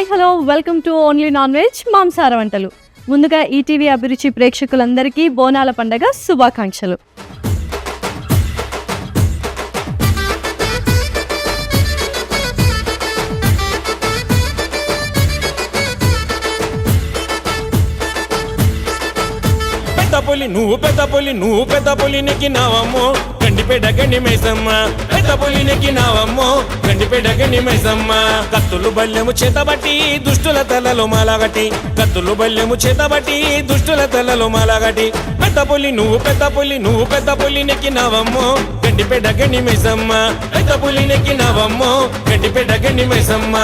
Hi hello welcome to only non veg మాంసాహార వంటలు. ముందుగా ఈటీవీ అభిరుచి ప్రేక్షకులందరికీ బోనాల పండగ శుభాకాంక్షలు. పెద్ద పులి నెక్కినావమ్మో గండిపేట గండి మైసమ్మ. పెద్ద పులి నెక్కినావమ్మో గండిపేట గండి మైసమ్మ. కత్తులు బల్లెము చేతబట్టి దుష్టుల తలలో మాలాగటి. కత్తులు బల్లెము చేతబట్టి దుష్టుల తలలో మాలాగటి. పెద్ద పులి నెక్కినావమ్మో గండిపేట గండి మైసమ్మ. పెద్ద పులి నెక్కినావమ్మో గండిపేట గండి మైసమ్మ.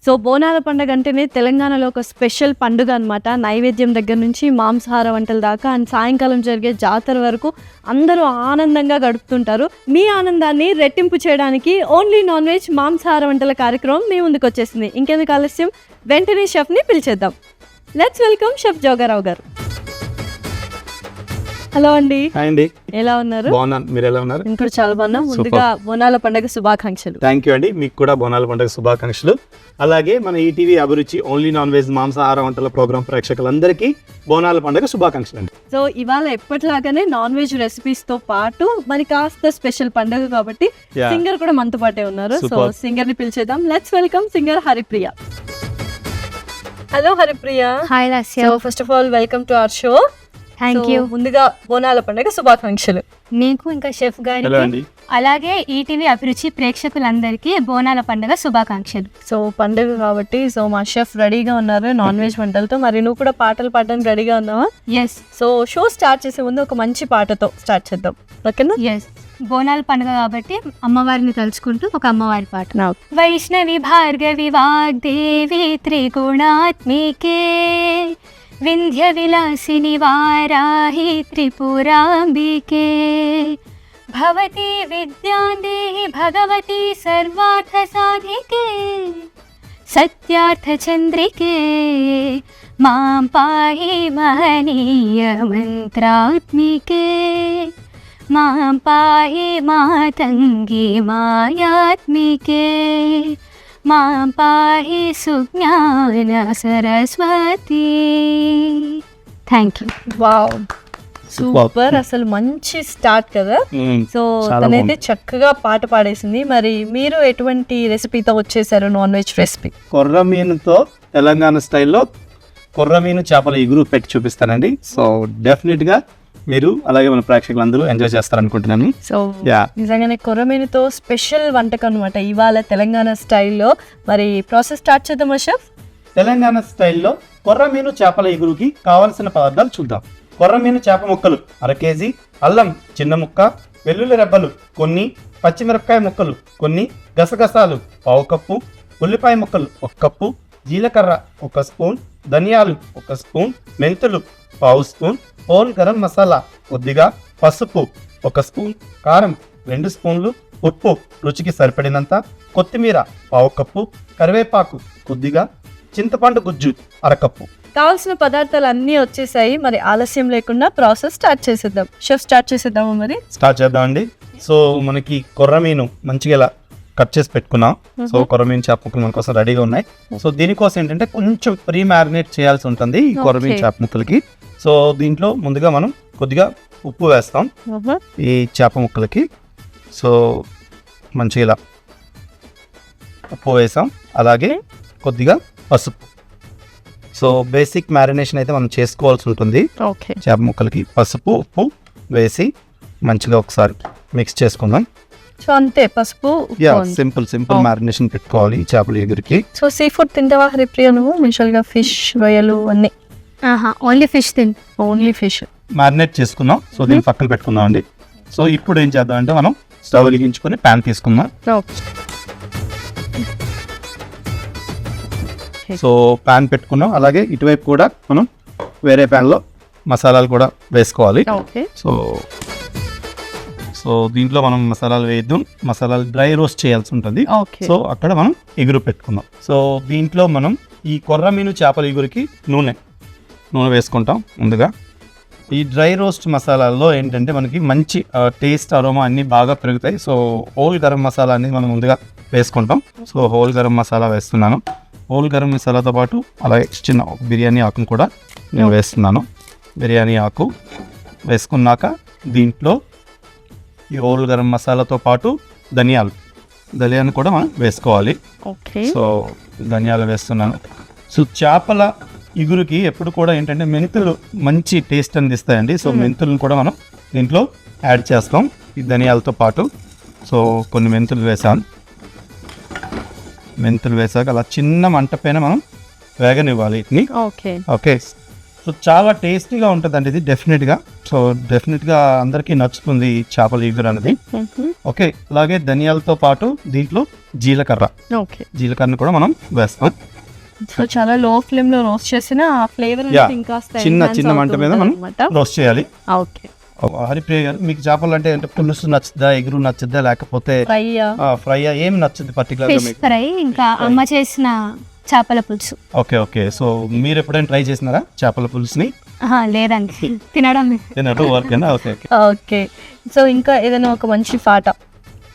సో బోనాల పండుగ అంటేనే తెలంగాణలో ఒక స్పెషల్ పండుగ అనమాట. నైవేద్యం దగ్గర నుంచి మాంసాహార వంటల దాకా అండ్ సాయంకాలం జరిగే జాతర వరకు అందరూ ఆనందంగా గడుపుతుంటారు. మీ ఆనందాన్ని రెట్టింపు చేయడానికి ఓన్లీ నాన్ వెజ్ మాంసాహార వంటల కార్యక్రమం మీ ముందుకు వచ్చేసింది. ఇంకెందుకు ఆలస్యం, వెంటనే షెఫ్ని పిలిచేద్దాం. లెట్స్ వెల్కమ్ షెఫ్ జోగారావు గారు. హలో అండి. ఎలా ఉన్నారు? బాగున్నాను, మీరు ఎలా ఉన్నారు? ఇంకా చాలా బాగున్నాం. ముందుగా బోనాల పండుగ శుభాకాంక్షలు. థ్యాంక్ యూ అండి, మీకు కూడా బోనాల పండుగ శుభాకాంక్షలు. అలాగే మన ఈటీవీ అభిరుచి ఓన్లీ నాన్ వెజ్ మాంసాహార వంటల ప్రోగ్రామ్ ప్రేక్షకులందరికీ బోనాల పండుగ శుభాకాంక్షలు అండి. సో ఇవాళ ఎప్పటిలాగానే నాన్ వెజ్ రెసిపీస్ తో పాటు మరి కాస్త స్పెషల్ పండుగ కాబట్టి సింగర్ కూడా మనతో పాటే ఉన్నారు. సో సింగర్ ని పిలిచేద్దాం. Let's welcome singer Haripriya. Hello Haripriya. Hi Lasya. So first of all welcome to our show. Thank you. ముందుగా బోనాల పండుగ శుభాకాంక్షలు. మీకు ఇంకా షెఫ్ గారికి అలాగే ఈటీవీ అభిరుచి ప్రేక్షకులందరికీ బోనాల పండుగ శుభాకాంక్షలు. సో పండుగ కాబట్టి సో మా షెఫ్ రెడీగా ఉన్నారు నాన్ వెజ్ వంటలతో. మరి నువ్వు కూడా పాటలు పాడడానికి రెడీగా ఉన్నావా? ఎస్. సో షో స్టార్ట్ చేసే ముందు ఒక మంచి పాటతో స్టార్ట్ చేద్దాం, ఓకేనా? ఎస్. బోనాల పండుగ కాబట్టి అమ్మవారిని తలుచుకుంటూ ఒక అమ్మవారి పాట. వైష్ణవి భార్గవి వాగ్దేవి త్రిగుణాత్మికే వింధ్య విలాసిని వారాహి త్రిపురాంబికే భవతి విద్యాందేహి భగవతి సర్వార్థ సాధికే సత్యార్థ చంద్రికే మాం పాహి మహనీయ మంత్రాత్మికే మాం పాహి మాతంగి మాయాత్మికే మాం పాహి Sujnana Saraswati. Thank you. Wow, super. అసలు మంచి స్టార్ట్ కదా. సో తనైతే చక్కగా పాట పాడేసింది. మరి మీరు ఎటువంటి రెసిపీతో వచ్చేసారు? నాన్ వెజ్ రెసిపీ కొర్రమీనుతో తెలంగాణ స్టైల్లో కొర్రమీను చేపల ఇగురు పెట్టి చూపిస్తానండి. సో డెఫినెట్ గా మీరు అలాగే మన ప్రేక్షకులు అందరూ ఎంజాయ్ చేస్తారనుకుంటున్నాను. సో నిజంగానే కొర్రమీనుతో స్పెషల్ వంటకం అనమాట ఇవాళ తెలంగాణ స్టైల్లో. మరి ప్రాసెస్ స్టార్ట్ చేద్దామా షెఫ్? తెలంగాణ స్టైల్లో కొర్రమీను చేపల ఇగురుకి కావలసిన పదార్థాలు చూద్దాం. కొర్రమీను చేప ముక్కలు 1/2 kg, అల్లం చిన్న ముక్క, వెల్లుల్లి రెబ్బలు కొన్ని, పచ్చిమిరపకాయ ముక్కలు కొన్ని, గసగసాలు 1/2 కప్పు, ఉల్లిపాయ ముక్కలు 1 కప్పు, జీలకర్ర 1 స్పూన్, ధనియాలు 1 స్పూన్, మెంతులు 1/2 స్పూన్, హోల్ గరం మసాలా కొద్దిగా, పసుపు 1 స్పూన్, కారం 2 స్పూన్లు, ఉప్పు రుచికి సరిపడినంత, కొత్తిమీర 1/2 కప్పు, కరివేపాకు కొద్దిగా, చింతపండు గుజ్జు 1/2 కప్పు. కావాల్సిన పదార్థాలు అన్నీ వచ్చేసాయి. మరి ఆలస్యం లేకుండా ప్రాసెస్ స్టార్ట్ చేసేద్దాం. షెఫ్ స్టార్ట్ చేసేద్దాము. మరి స్టార్ట్ చేద్దామండి. సో మనకి కొర్రమీను మంచిగా ఇలా కట్ చేసి పెట్టుకున్నాం. సో కొర్రమీను చేప ముక్కలు మన కోసం రెడీగా ఉన్నాయి. సో దీనికోసం ఏంటంటే కొంచెం ప్రీ మ్యారినేట్ చేయాల్సి ఉంటుంది ఈ కొర్రమీను చేప ముక్కలకి. సో దీంట్లో ముందుగా మనం కొద్దిగా ఉప్పు వేస్తాం ఈ చేప ముక్కలకి. సో మంచిగా ఇలా ఉప్పు వేసాం, అలాగే కొద్దిగా పసుపు. సో బేసిక్ మ్యారినేషన్ అయితే మనం చేసుకోవాల్సి ఉంటుంది. చేప ముక్కలకి పసుపు ఉప్పు వేసి మంచిగా ఒకసారి మిక్స్ చేసుకుందాం. సో అంతే, పసుపు. సింపుల్ మ్యారినేషన్ పెట్టుకోవాలి చేపల ఎగురికి. సో సీ ఫుడ్ తింటావా హరిప్రియ నువ్వు? యూజువల్గా ఫిష్, రొయ్యలు అన్నీ? Only fish only fish marinate చేసుకుందాం. సో దీన్ని పక్కన పెట్టుకుందాం అండి. సో ఇప్పుడు ఏం చేద్దాం అంటే మనం స్టవ్ వెలిగించుకొని ప్యాన్ తీసుకుందాం. సో ప్యాన్ పెట్టుకున్నాం, అలాగే ఇటువైపు కూడా మనం వేరే ప్యాన్లో మసాలాలు కూడా వేసుకోవాలి. ఓకే. సో సో దీంట్లో మనం మసాలాలు వేద్దాం, మసాలాలు డ్రై రోస్ట్ చేయాల్సి ఉంటుంది. ఓకే. సో అక్కడ మనం ఎగురు పెట్టుకుందాం. సో దీంట్లో మనం ఈ కొర్రమీను చేపల ఎగురికి నూనె వేసుకుంటాం. ముందుగా ఈ డ్రై రోస్ట్ మసాలాల్లో ఏంటంటే మనకి మంచి టేస్ట్ అరోమా అన్నీ బాగా పెరుగుతాయి. సో హోల్ గరం మసాలా అనేది మనం ముందుగా వేసుకుంటాం. సో హోల్ గరం మసాలా వేస్తున్నాను. హోల్ గరం మసాలాతో పాటు అలాగే చిన్న ఒక బిర్యానీ ఆకును కూడా నేను వేస్తున్నాను. బిర్యానీ ఆకు వేసుకున్నాక దీంట్లో ఈ హోల్ గరం మసాలాతో పాటు ధనియాలు కూడా మనం వేసుకోవాలి. ఓకే. సో ధనియాలు వేస్తున్నాను. సో చేపల ఇగురుకి ఎప్పుడు కూడా ఏంటంటే మెంతులు మంచి టేస్ట్ అందిస్తాయండి. సో మెంతులను కూడా మనం దీంట్లో యాడ్ చేస్తాం ఈ ధనియాలతో పాటు. సో కొన్ని మెంతులు వేసాను. మెంతులు వేసాక అలా చిన్న మంట పైన మనం వేగనివ్వాలి వీటిని. ఓకే. ఓకే. సో చాలా టేస్టీగా ఉంటుందండి ఇది డెఫినెట్గా. సో డెఫినెట్గా అందరికీ నచ్చుతుంది ఈ చేపల ఇగురు అనేది. ఓకే. అలాగే ధనియాలతో పాటు దీంట్లో ఓకే. జీలకర్రను కూడా మనం వేస్తాం. సో చాలా లో ఫ్లేమ్ లో రోస్ట్ చేసిన ఆ ఫ్లేవర్ Yeah. ఇంకా చిన్న మంట మీద మనం రోస్ట్ చేయాలి. ఓకే. హరిప్రియ గారు, మీకు చేపలు అంటే పులుసు నచ్చుద్దా, ఎగురు నచ్చుద్దా, లేకపోతే ఫ్రై ఏం నచ్చుద్ది పర్టికులర్ గా ఫిష్ మీకు? ఫ్రై ఇంకా అమ్మ చేసిన చేపల పులుసు. ఓకే. సో మీరు ఎప్పుడైనా ట్రై చేసినారా చేపల పులుసుని? లేదండి, తినడం. ఓకే. ఓకే. సో ఇంకా ఏదైనా ఒక మంచి పాట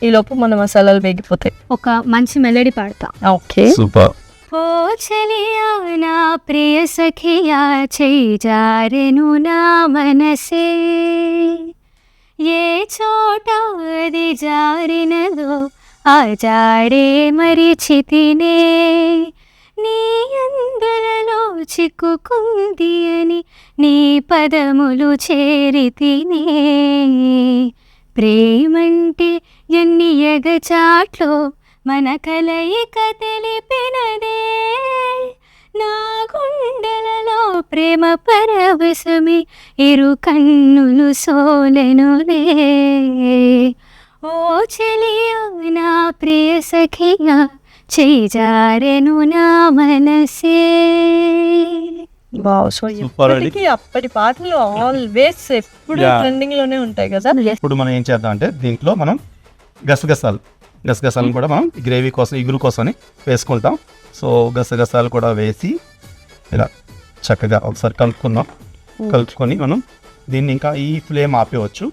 ఈ లోపు మన మసాలాలు వేగిపోతాయి. ఒక మంచి మెలడీ పాడతా. ఓకే. సూపర్. ఓ చెలియా నా ప్రియ సఖియా చేయి జారెను నా మనసే, ఏ చోట అది జారినదో ఆ జాడే మరిచితినే, నీ అందలలో చిక్కుకుంది అని నీ పదములు చేరితినే, ప్రేమంటే ఎన్ని ఎగచాట్లో మన కలయిక తెలిపినదే, నా గుండెలలో ప్రేమ పరవశమే ఇరు కన్నులు సోలెనులే, ఓ చెలియా నా ప్రియ సఖియా చేయి జారెను నా మనసే. సో Super అండి. ఇప్పటికీ అప్పటి పాటలు ఆల్వేస్ ఎప్పుడు Yeah. ట్రెండింగ్ లోనే ఉంటాయి కదా. ఇప్పుడు మనం ఏం చేద్దాం అంటే దీంట్లో మనం గసగసాలను కూడా మనం గ్రేవీ కోసం ఇగురు కోసం వేసుకుంటాం. సో గసగసాలు కూడా వేసి ఇలా చక్కగా ఒకసారి కలుపుకొని మనం దీన్ని ఇంకా ఈ ఫ్లేమ్ ఆపేయవచ్చు.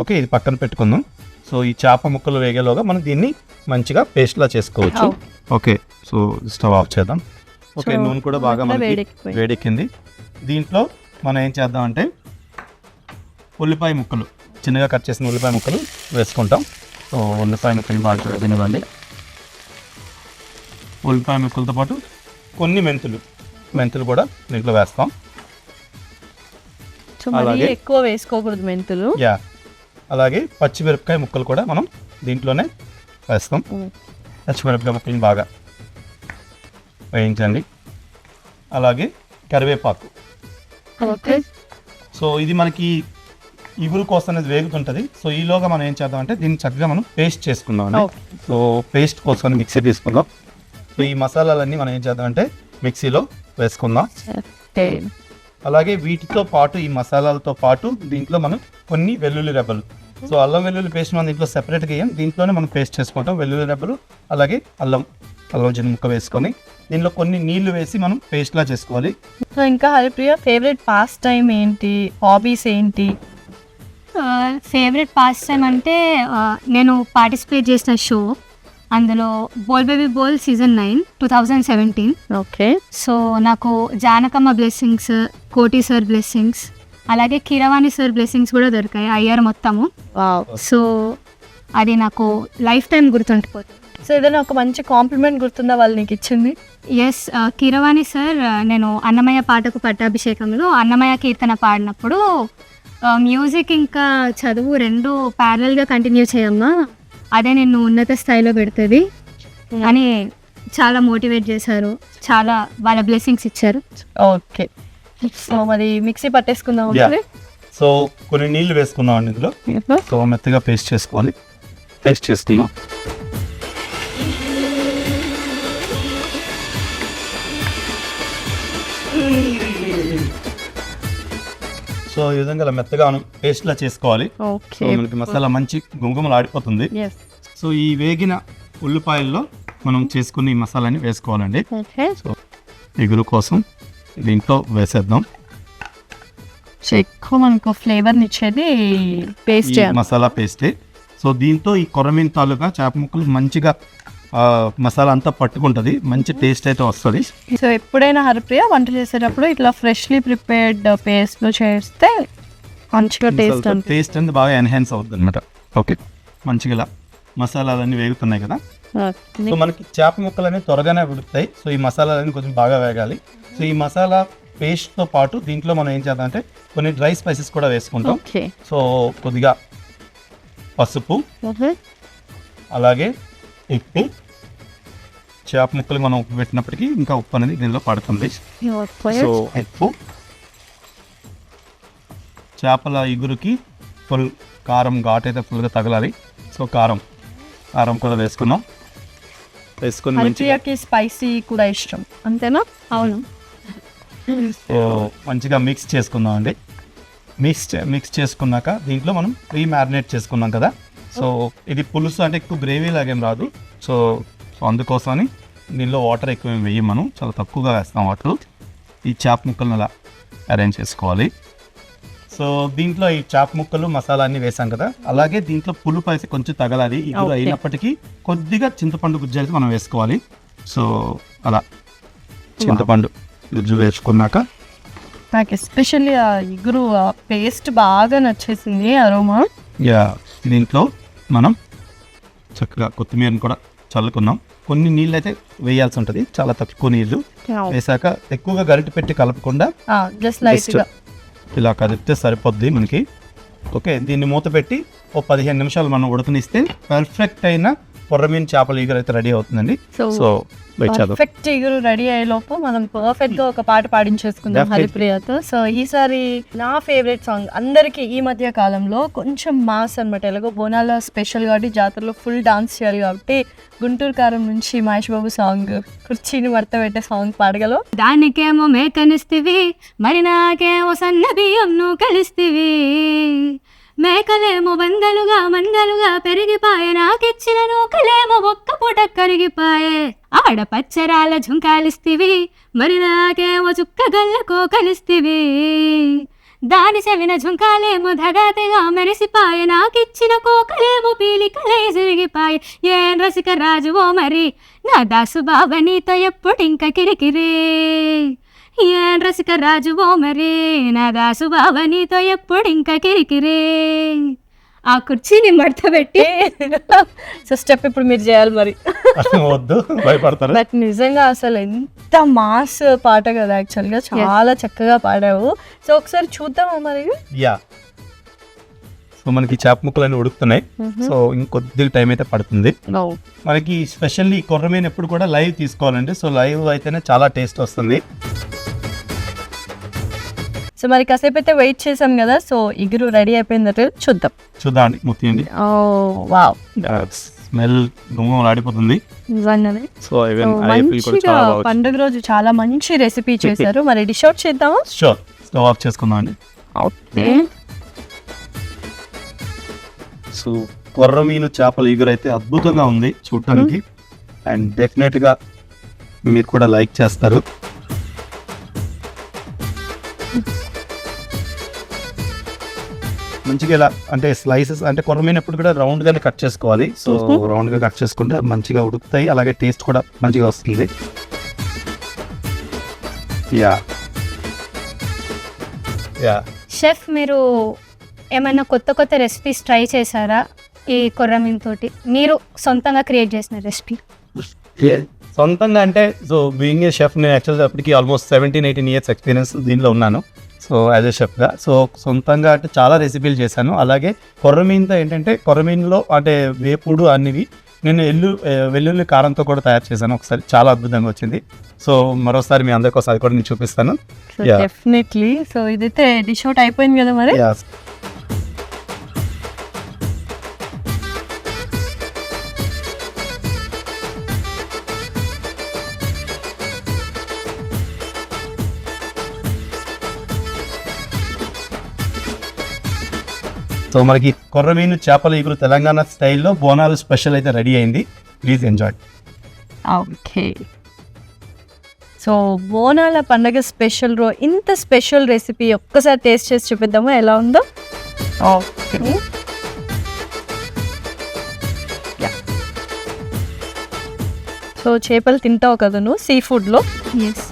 ఓకే. ఇది పక్కన పెట్టుకుందాం. సో ఈ చేప ముక్కలు వేగేలోగా మనం దీన్ని మంచిగా పేస్ట్లా చేసుకోవచ్చు. ఓకే. సో స్టవ్ ఆఫ్ చేద్దాం. ఓకే. నూనె కూడా బాగా మనకి వేడెక్కింది. దీంట్లో మనం ఏం చేద్దాం అంటే ఉల్లిపాయ ముక్కలు, చిన్నగా కట్ చేసిన ఉల్లిపాయ ముక్కలు వేసుకుంటాం. సో ఉల్లిపాయ ముక్కలు బాగా తినవండి. ఉల్లిపాయ ముక్కలతో పాటు కొన్ని మెంతులు కూడా దీంట్లో వేస్తాం. సో మరీ ఎక్కువ వేసుకోకూడదు మెంతులు. అలాగే పచ్చిమిరపకాయ ముక్కలు కూడా మనం దీంట్లోనే వేస్తాం. పచ్చిమిరపకాయ ముక్కలు బాగా వేయించండి. అలాగే కరివేపాకు. ఓకే. సో ఇది మనకి ఇగురు కోసం అనేది వేగుతుంటుంది. సో ఈలోగా మనం ఏం చేద్దాం అంటే దీన్ని చక్కగా మనం పేస్ట్ చేసుకుందాం అండి. సో పేస్ట్ కోసం మిక్సీ తీసుకుందాం. సో ఈ మసాలాలన్నీ మనం ఏం చేద్దాం అంటే మిక్సీలో వేసుకుందాం. అలాగే వీటితో పాటు ఈ మసాలాలతో పాటు దీంట్లో మనం కొన్ని వెల్లుల్లి రెబ్బలు, సో అల్లం వెల్లుల్లి పేస్ట్ మనం దీంట్లో సెపరేట్గా వేయం, దీంట్లోనే మనం పేస్ట్ చేసుకుంటాం. వెల్లుల్లి రెబ్బలు అలాగే అల్లం చిన్న ముక్క వేసుకొని దీనిలో కొన్ని నీళ్లు వేసి మనం పేస్ట్లా చేసుకోవాలి. సో ఇంకా హరిప్రియ ఫేవరెట్ పాస్ట్ టైం ఏంటి, హాబీస్ ఏంటి? ఫేవరెట్ పాస్ టైం అంటే నేను పార్టిసిపేట్ చేసిన షో, అందులో బోల్ బేబీ బోల్ సీజన్ 9 2017. ఓకే. సో నాకు జానకమ్మ బ్లెస్సింగ్స్, కోటి సార్ బ్లెస్సింగ్స్, అలాగే కీరవాణి సార్ బ్లెస్సింగ్స్ కూడా దొరికాయి అయ్యారు మొత్తము. సో అది నాకు లైఫ్ టైం గుర్తుండిపోతుంది. సో ఏదైనా ఒక మంచి కాంప్లిమెంట్ గుర్తుందా వాళ్ళు నీకు ఇచ్చింది? ఎస్, కీరవాణి సార్ నేను అన్నమయ్య పాటకు పట్టాభిషేకంలో అన్నమయ్య కీర్తన పాడినప్పుడు మ్యూజిక్ ఇంకా చదువు రెండు ప్యారల్గా కంటిన్యూ చేయమ్మా, అదే నిన్ను ఉన్నత స్థాయిలో పెడుతుంది అని చాలా మోటివేట్ చేశారు, చాలా వాళ్ళ బ్లెస్సింగ్స్ ఇచ్చారు. ఓకే. సో మరి మిక్సీ పట్టేసుకుందాం. సో కొన్ని నీళ్లు వేసుకుందాం అండి ఇందులో. సో మెత్తగా పేస్ట్ చేసుకోవాలి. పేస్ట్ చేసుకుందాం. సో ఈ విధంగా ఇలా మెత్తగా మనం పేస్ట్లా చేసుకోవాలి. So okay. మనకి మసాలా మంచి గుమగుమలు ఆడిపోతుంది. ఎస్. సో ఈ వేగిన ఉల్లిపాయల్లో మనం చేసుకున్న ఈ మసాలాని వేసుకోవాలండి. ఓకే. సో ఇగురు కోసం దీంట్లో వేసేద్దాం. సో ఎక్కువ మనకు ఫ్లేవర్ని ఇచ్చేది పేస్ట్ ఈ చేయాలి. మసాలా పేస్టే. సో దీంతో ఈ కొర్రమీన్ తాలూకా చేప ముక్కలు మంచిగా మసాలా అంతా పట్టుకుంటుంది, మంచి టేస్ట్ అయితే వస్తుంది. సో ఎప్పుడైనా హరిప్రియ వంట చేసేటప్పుడు ఇట్లా ఫ్రెష్లీ ప్రిపేర్డ్ పేస్ట్లో చేస్తే మంచిగా టేస్ట్ అంటే టేస్ట్ అనేది బాగా ఎన్హాన్స్ అవుతుంది అనమాట. ఓకే, మంచిగా ఇలా మసాలాలన్నీ వేగుతున్నాయి కదా. సో మనకి చేప ముక్కలు అనేవి త్వరగానే ఉడుకుతాయి. సో ఈ మసాలాలన్నీ కొంచెం బాగా వేగాలి. సో ఈ మసాలా పేస్ట్తో పాటు దీంట్లో మనం ఏం చేద్దామంటే కొన్ని డ్రై స్పైసెస్ కూడా వేసుకుంటాం. ఓకే. సో కొద్దిగా పసుపు, అలాగే ఉప్పు. చేప ముక్కలు మనం ఉప్పు పెట్టినప్పటికీ ఇంకా ఉప్పు అనేది దీనిలో పడుతుంది. సో ఉప్పు, చేపల ఇగురుకి ఫుల్ కారం ఘాట్ అయితే ఫుల్గా తగలాలి. సో కారం కూడా వేసుకున్నాం. వేసుకొని హరిప్రియకి స్పైసీ కూడా ఇష్టం అంతేనా? అవును. సో మంచిగా మిక్స్ చేసుకుందాం అండి. మిక్స్ చేసుకున్నాక దీంట్లో మనం మ్యారినేట్ చేసుకున్నాం కదా. సో ఇది పులుసు అంటే ఎక్కువ గ్రేవీ లాగేం రాదు. సో అందుకోసమని దీనిలో వాటర్ ఎక్కువ ఏం వేయం, మనం చాలా తక్కువగా వేస్తాం వాటర్. ఈ చేప ముక్కలను అలా అరేంజ్ చేసుకోవాలి. సో దీంట్లో ఈ చేప ముక్కలు మసాలా అన్నీ వేసాం కదా, అలాగే దీంట్లో పులుపు అయితే కొంచెం తగలాలి. ఇప్పుడు అయినప్పటికీ కొద్దిగా చింతపండు గుజ్జు అయితే మనం వేసుకోవాలి. సో అలా చింతపండు గుజ్జు వేసుకున్నాక నాకు ఎస్పెషల్లీ ఆ ఇగురు పేస్ట్ బాగా నచ్చేసింది, అరోమా. దీంట్లో మనం చక్కగా కొత్తిమీరని కూడా చల్లుకున్నాం. కొన్ని నీళ్ళు అయితే వేయాల్సి ఉంటుంది, చాలా తక్కువ నీళ్ళు వేసాక ఎక్కువగా గరిటె పెట్టి కలపకుండా జస్ట్ లైట్గా ఇలా కదిపితే సరిపోద్ది మనకి. ఓకే, దీన్ని మూత పెట్టి ఓ 15 నిమిషాలు మనం ఉడకనిస్తే పర్ఫెక్ట్ అయిన కొర్రమీన్ చేపల ఇగురు అయితే రెడీ అవుతుందండి. సో పర్ఫెక్ట్ ఇగురు రెడీ అయ్యేలోపు మనం పర్ఫెక్ట్ గా ఒక పాట పాడించేసుకుందాం హరిప్రియతో. సో ఈసారి నా ఫేవరెట్ సాంగ్, అందరికి ఈ మధ్య కాలంలో కొంచెం మాస్ అనమాట. ఎలాగో బోనాల స్పెషల్ కాబట్టి జాతరలో ఫుల్ డాన్స్ చేయాలి కాబట్టి గుంటూరు కారం నుంచి మహేష్ బాబు సాంగ్ కుర్చీని మడత పెట్టే సాంగ్ పాడగలవు. దానికేమో మేకనిస్తివి, మరి నాకేమో సన్న బియ్యం నువ్వు కలిస్తివి. మేకలేమో మందలుగా పెరిగిపాయే, నాకిచ్చిన నూకలేమో ఒక్క పూట కరిగిపాయే. ఆడ పచ్చరాల ఝుంకాలిస్తివి, మరి నాకేమో చుక్క గల్లకో కలిస్తివి. దాని చెవిన ఝుంకాలేమో ధగాతగా మెరిసిపాయే, నాకిచ్చిన కోకలేమో పీలికలే సిరిగిపాయే. ఏం రసిక రాజువో మరి నా దాసు బావ నీతో ఎప్పుడింక కిరికిరి. ఏం రసిక రాజువో మరి నా దాసు బావ నీతో ఎప్పుడింక కిరికిరి. ఆ కుర్చీని మడత పెట్టి సో స్టెప్ ఇప్పుడు మీరు చేయాలి మరి. వద్దు, భయపడతారు. బట్ నిజంగా అసలు ఎంత మాస్ పాట కదా, యాక్చువల్గా చాలా చక్కగా పాడావు. సో ఒకసారి చూద్దామా మరి. సో మనకి చేప ముక్కలన్నీ ఉడుకుతున్నాయి. సో ఇంకొద్ది టైం అయితే పడుతుంది మనకి. స్పెషల్లీ కొర్రమీన్ ఎప్పుడు కూడా లైవ్ తీసుకోవాలండి. సో లైవ్ అయితేనే చాలా టేస్ట్ వస్తుంది. సో మరి కాసేపు అయితే వెయిట్ చేసాం కదా. సో ఇగురు రెడీ అయిపోయిందట, చూద్దామండి. ముత్యండి. వావ్, స్మెల్ గుమ్మలు ఆడిపోతుంది నిజంగానే. సో మంచిగా పండుగ రోజు చాలా మంచి రెసిపీ చేశారు. మరి డిష్ అవుట్ చేద్దామా? షూర్, స్టవ్ ఆఫ్ చేసుకుందాం అండి. ఓకే. సో కొర్రమీను చేపల ఇగురు అయితే అద్భుతంగా ఉంది చూడటానికి. అండ్ డెఫినెట్గా మీరు కూడా లైక్ చేస్తారు. మంచిగా ఇలా అంటే స్లైసెస్ అంటే కొర్రమీను ఎప్పుడు కూడా రౌండ్గానే కట్ చేసుకోవాలి. సో రౌండ్గా కట్ చేసుకుంటే మంచిగా ఉడుకుతాయి, అలాగే టేస్ట్ కూడా మంచిగా వస్తుంది. షెఫ్, మీరు ఏమైనా కొత్త రెసిపీస్ ట్రై చేశారా ఈ కొర్రమీన్ తోటి? మీరు సొంతంగా క్రియేట్ చేసిన రెసిపీ? సొంతంగా అంటే సో బీయింగ్ ఏ షెఫ్, నేను యాక్చువల్గా అప్పటికి ఆల్మోస్ట్ 17-18 ఇయర్స్ ఎక్స్పీరియన్స్ దీనిలో ఉన్నాను. సో యాజ్ ఎ షెఫ్గా సో సొంతంగా అంటే చాలా రెసిపీలు చేశాను. అలాగే కొర్రమీన్తో ఏంటంటే కొర్రమీన్లో అంటే వేపుడు అన్నివి నేను వెల్లుల్లి కారంతో కూడా తయారు చేశాను ఒకసారి, చాలా అద్భుతంగా వచ్చింది. సో మరోసారి మీ అందరి కోసం అది కూడా నేను చూపిస్తాను. డెఫినెట్లీ. సో ఇదైతే డిష్ అవుట్ అయిపోయింది కదా మరి. సో మనకి కొర్రమీను చేపల ఇగురు తెలంగాణ స్టైల్లో బోనాలు స్పెషల్ అయితే రెడీ అయింది. Please enjoy. ఓకే, సో బోనాల పండగ స్పెషల్ ఇంత స్పెషల్ రెసిపీ ఒక్కసారి టేస్ట్ చేసి చూపిద్దాము ఎలా ఉందో. ఓకే, సో చేపలు తింటావు కదా నువ్వు సీ ఫుడ్లో. ఎస్.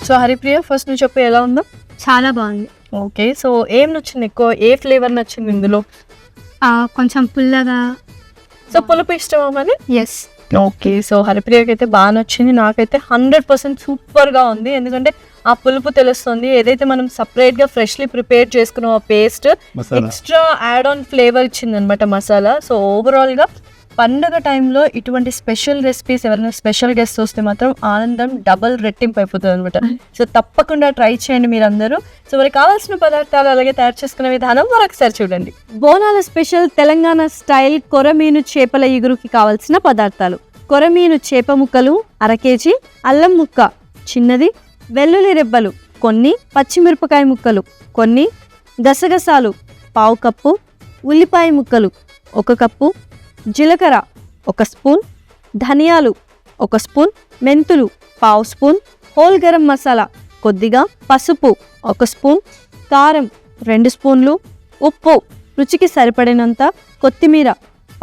సో హరిప్రియ ఫస్ట్ నువ్వు చెప్పు ఎలా ఉందో. చాలా బాగుంది. ఓకే, సో ఏం నచ్చింది ఎక్కువ, ఏ ఫ్లేవర్ నచ్చింది ఇందులో? కొంచెం పుల్లగా. సో పులుపు ఇష్టమా మరి? ఎస్. ఓకే, సో హరిప్రియకి అయితే బాగా నచ్చింది, నాకైతే 100% సూపర్గా ఉంది. ఎందుకంటే ఆ పులుపు తెలుస్తుంది, ఏదైతే మనం సపరేట్గా ఫ్రెష్లీ ప్రిపేర్ చేసుకున్న ఆ paste extra add on flavour ఇచ్చింది అనమాట మసాలా. సో ఓవరాల్గా పండగ టైంలో ఇటువంటి స్పెషల్ రెసిపీస్ ఎవరైనా స్పెషల్ గెస్ట్ వస్తే మాత్రం ఆనందం డబల్ రెట్టింపు అయిపోతుంది అనమాట. సో తప్పకుండా ట్రై చేయండి మీరందరూ. సో మరి కావాల్సిన పదార్థాలు అలాగే తయారు చేసుకునే విధానం మరొకసారి చూడండి. బోనాల స్పెషల్ తెలంగాణ స్టైల్ కొరమీను చేపల ఇగురుకి కావాల్సిన పదార్థాలు: కొరమీను చేప ముక్కలు 1/2 kg, అల్లం ముక్క చిన్నది, వెల్లుల్లి రెబ్బలు కొన్ని, పచ్చిమిరపకాయ ముక్కలు కొన్ని, గసగసాలు 1/2 కప్పు, ఉల్లిపాయ ముక్కలు 1 కప్పు, జీలకర్ర 1 స్పూన్, ధనియాలు 1 స్పూన్, మెంతులు 1/2 స్పూన్, హోల్ గరం మసాలా కొద్దిగా, పసుపు 1 స్పూన్, కారం 2 స్పూన్లు, ఉప్పు రుచికి సరిపడినంత, కొత్తిమీర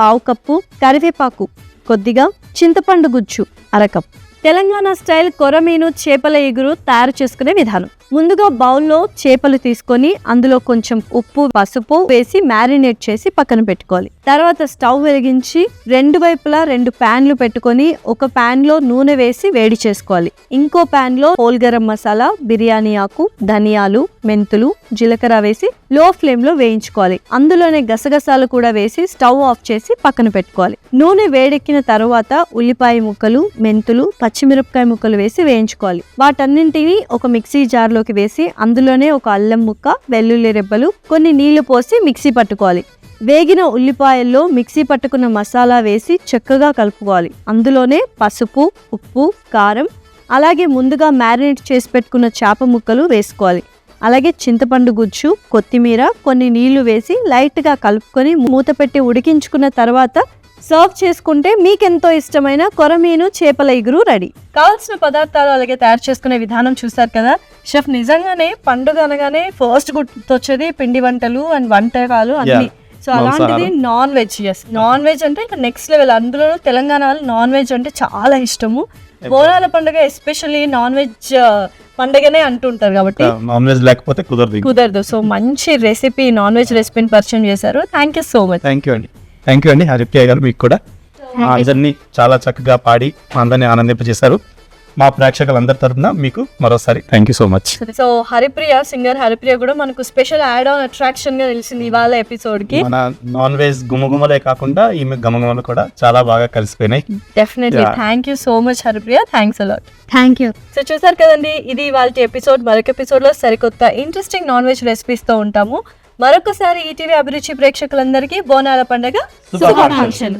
1/2 కప్పు, కరివేపాకు కొద్దిగా, చింతపండు గుజ్జు 1/2 కప్పు. తెలంగాణ స్టైల్ కొరమీను చేపల ఇగురు తయారు చేసుకునే విధానం: ముందుగా బౌల్లో చేపలు తీసుకొని అందులో కొంచెం ఉప్పు పసుపు వేసి మ్యారినేట్ చేసి పక్కన పెట్టుకోవాలి. తర్వాత స్టవ్ వెలిగించి 2 వైపులా 2 ప్యాన్లు పెట్టుకొని ఒక ప్యాన్ లో నూనె వేసి వేడి చేసుకోవాలి. ఇంకో ప్యాన్ లో హోల్ గరం మసాలా, బిర్యానీ ఆకు, ధనియాలు, మెంతులు, జీలకర్ర వేసి లో ఫ్లేమ్ లో వేయించుకోవాలి. అందులోనే గసగసాలు కూడా వేసి స్టవ్ ఆఫ్ చేసి పక్కన పెట్టుకోవాలి. నూనె వేడెక్కిన తర్వాత ఉల్లిపాయ ముక్కలు, మెంతులు, పచ్చిమిరపకాయ ముక్కలు వేసి వేయించుకోవాలి. వాటన్నింటినీ ఒక మిక్సీ జార్ లోకి వేసి అందులోనే ఒక అల్లం ముక్క, వెల్లుల్లి రెబ్బలు, కొన్ని నీళ్లు పోసి మిక్సీ పట్టుకోవాలి. వేగిన ఉల్లిపాయల్లో మిక్సీ పట్టుకున్న మసాలా వేసి చక్కగా కలుపుకోవాలి. అందులోనే పసుపు, ఉప్పు, కారం, అలాగే ముందుగా మ్యారినేట్ చేసి పెట్టుకున్న చేప ముక్కలు వేసుకోవాలి. అలాగే చింతపండు గుజ్జు, కొత్తిమీర, కొన్ని నీళ్లు వేసి లైట్గా కలుపుకొని మూత పెట్టి ఉడికించుకున్న తర్వాత సర్వ్ చేసుకుంటే మీకెంతో ఇష్టమైన కొరమీను చేపల ఇగురు రెడీ. కావాల్సిన పదార్థాలు అలాగే తయారు చేసుకునే విధానం చూసారు కదా. షెఫ్ నిజంగానే పండుగ అనగానే ఫస్ట్ గుర్తొచ్చేది పిండి వంటలు అండ్ వంటకాలు అన్ని. సో అలాంటిది నాన్ వెజ్. నాన్ వెజ్ అంటే ఇంకా నెక్స్ట్ లెవెల్. అందులో తెలంగాణ వాళ్ళు నాన్ వెజ్ అంటే చాలా ఇష్టము. బోనాల పండుగ ఎస్పెషల్లీ నాన్ వెజ్ పండుగనే అంటుంటారు కాబట్టి నాన్ వెజ్ లేకపోతే కుదరదు. సో మంచి రెసిపీ, నాన్ వెజ్ రెసిపీని పరిచయం చేశారు. Thank you so much. Thank you అండి హరిప్రియ గారు. మీకు కూడా అందరినీ చాలా చక్కగా పాడి అందరినీ ఆనందింపజేశారు. మా ప్రేక్షకులందరి తరపున మీకు మరోసారి thank you so much. So Haripriya, singer Haripriya కూడా మనకు స్పెషల్ యాడ్ ఆన్ అట్రాక్షన్ గా నిలిచింది ఇవాళ ఎపిసోడ్ కి. మన నాన్ వెజ్ గుమగుమలే కాకుండా ఈమె గమగమలు కూడా చాలా బాగా కలిసిపోయినాయి. Definitely thank you so much Haripriya. Thanks a lot. Thank you. So చూసారు కదండి, ఇది ఇవాళ ఎపిసోడ్. మరొక ఎపిసోడ్ లో సరికొత్త ఇంట్రెస్టింగ్ నాన్ వెజ్ రెసిపీస్ తో ఉంటాము. మరొకసారి ఈటీవీ అభిరుచి ప్రేక్షకులందరికీ బోనాల పండుగ శుభాకాంక్షలు.